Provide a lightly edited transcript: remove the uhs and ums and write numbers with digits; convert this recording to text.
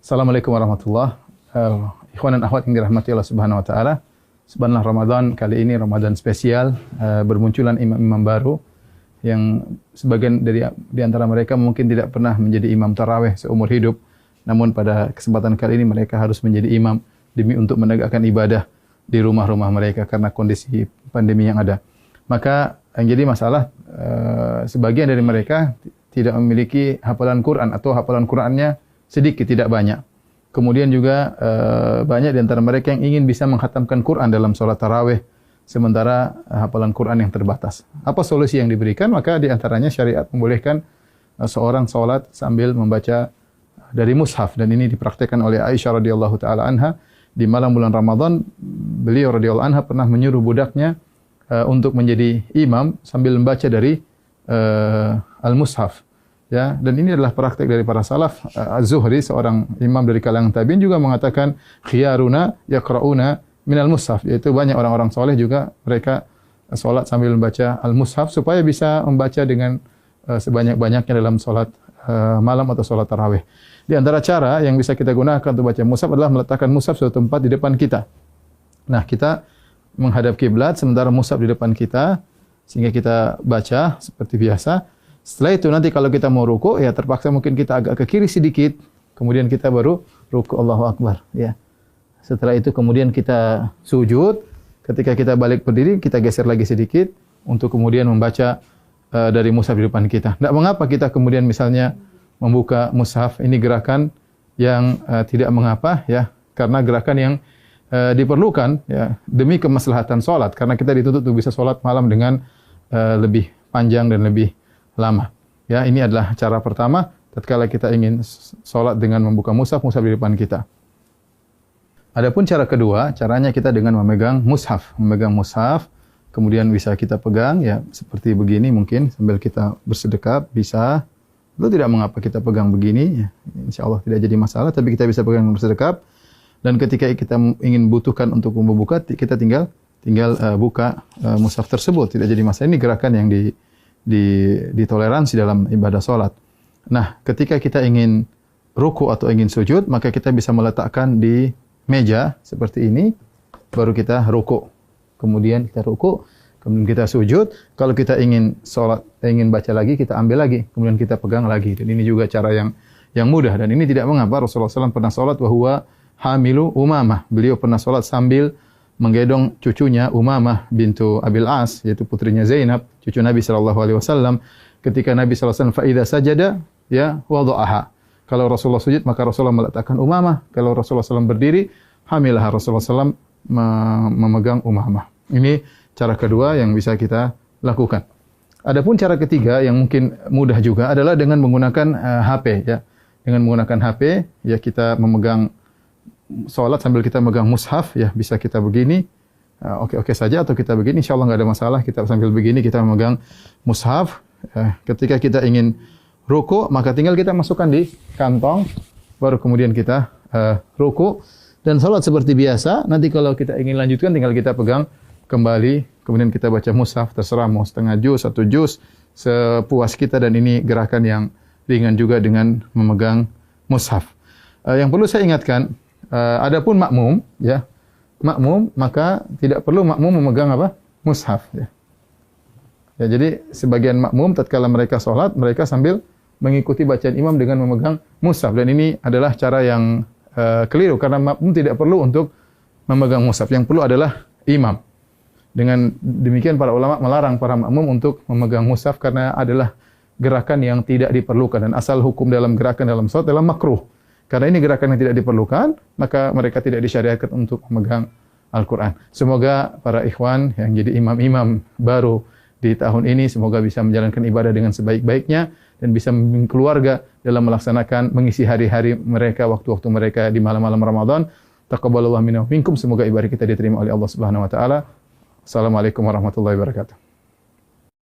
Assalamualaikum warahmatullahi wabarakatuh. Ikhwan dan akhwat yang dirahmati Allah Subhanahu wa taala. Subhanallah, Ramadan kali ini Ramadan spesial, bermunculan imam-imam baru yang sebagian di antara mereka mungkin tidak pernah menjadi imam tarawih seumur hidup. Namun pada kesempatan kali ini mereka harus menjadi imam demi untuk menegakkan ibadah di rumah-rumah mereka karena kondisi pandemi yang ada. Maka yang jadi masalah sebagian dari mereka tidak memiliki hafalan Quran atau hafalan Qurannya sedikit, tidak banyak. Kemudian juga banyak di antara mereka yang ingin bisa menghatamkan Quran dalam sholat tarawih, sementara hafalan Quran yang terbatas. Apa solusi yang diberikan? Maka di antaranya syariat membolehkan seorang sholat sambil membaca dari mushaf, dan ini dipraktikkan oleh Aisyah radhiyallahu taala anha di malam bulan Ramadan. Beliau radhiyallahu anha pernah menyuruh budaknya untuk menjadi imam sambil membaca dari al-mushaf. Ya, dan ini adalah praktik dari para salaf. Az-Zuhri, seorang imam dari kalangan tabi'in, juga mengatakan khiyaruna yaqra'una minal mushaf, yaitu banyak orang-orang soleh juga mereka salat sambil membaca al-mushaf supaya bisa membaca dengan sebanyak-banyaknya dalam salat malam atau salat tarawih. Di antara cara yang bisa kita gunakan untuk baca mushaf adalah meletakkan mushaf suatu tempat di depan kita. Nah, kita menghadap kiblat sementara mushaf di depan kita sehingga kita baca seperti biasa. Setelah itu nanti kalau kita mau ruku, ya terpaksa mungkin kita agak ke kiri sedikit, kemudian kita baru ruku, Allahu Akbar, ya. Setelah itu kemudian kita sujud, ketika kita balik berdiri kita geser lagi sedikit untuk kemudian membaca dari mushaf di depan kita. Tidak mengapa kita kemudian misalnya membuka mushaf, ini gerakan yang tidak mengapa, ya, karena gerakan yang diperlukan, ya, demi kemaslahatan salat, karena kita dituntut untuk bisa salat malam dengan lebih panjang dan lebih lama. Ya, ini adalah cara pertama tatkala kita ingin salat dengan membuka mushaf di depan kita. Adapun cara kedua, caranya kita dengan memegang mushaf, kemudian bisa kita pegang, ya, seperti begini mungkin sambil kita bersedekap bisa. Itu tidak mengapa kita pegang begini, ya. Insyaallah tidak jadi masalah, tapi kita bisa pegang bersedekap, dan ketika kita ingin butuhkan untuk membuka, kita tinggal buka mushaf tersebut, tidak jadi masalah. Ini gerakan yang ditoleransi dalam ibadah salat. Nah, ketika kita ingin ruku atau ingin sujud, maka kita bisa meletakkan di meja seperti ini, baru kita ruku. Kemudian kita ruku, kemudian kita sujud. Kalau kita ingin salat, ingin baca lagi, kita ambil lagi, kemudian kita pegang lagi. Dan ini juga cara yang mudah, dan ini tidak mengapa. Rasulullah SAW pernah salat wa huwa hamilu Umamah. Beliau pernah salat sambil menggendong cucunya Umamah bintu Abil As, yaitu putrinya Zainab, cucu Nabi SAW. Ketika Nabi SAW fa idza sajada, ya, wada'aha. Kalau Rasulullah sujud, maka Rasulullah meletakkan Umamah. Kalau Rasulullah SAW berdiri, hamilah Rasulullah SAW memegang Umamah. Ini cara kedua yang bisa kita lakukan. Adapun cara ketiga yang mungkin mudah juga adalah dengan menggunakan HP, ya. Dengan menggunakan HP, ya, kita memegang salat sambil kita megang mushaf, ya, bisa kita begini, oke saja, atau kita begini, insyaallah nggak ada masalah. Kita sambil begini kita memegang mushaf. Ketika kita ingin ruku, maka tinggal kita masukkan di kantong, baru kemudian kita ruku dan salat seperti biasa. Nanti kalau kita ingin lanjutkan, tinggal kita pegang kembali, kemudian kita baca mushaf, terserah mau setengah juz, 1 juz, sepuas kita, dan ini gerakan yang ringan juga dengan memegang mushaf. Yang perlu saya ingatkan, adapun makmum, ya, maka tidak perlu makmum memegang apa? Mushaf, ya. Ya, jadi sebagian makmum tatkala mereka salat, mereka sambil mengikuti bacaan imam dengan memegang mushaf, dan ini adalah cara yang keliru, karena makmum tidak perlu untuk memegang mushaf. Yang perlu adalah imam. Dengan demikian para ulama melarang para makmum untuk memegang mushaf karena adalah gerakan yang tidak diperlukan, dan asal hukum dalam gerakan dalam salat adalah makruh. Karena ini gerakan yang tidak diperlukan, maka mereka tidak disyariatkan untuk memegang Al-Quran. Semoga para ikhwan yang jadi imam-imam baru di tahun ini, semoga bisa menjalankan ibadah dengan sebaik-baiknya, dan bisa membimbing keluarga dalam melaksanakan, mengisi hari-hari mereka, waktu-waktu mereka di malam-malam Ramadan. Taqabbalallahu minna wa minkum. Semoga ibadah kita diterima oleh Allah Subhanahu wa taala. Assalamualaikum warahmatullahi wabarakatuh.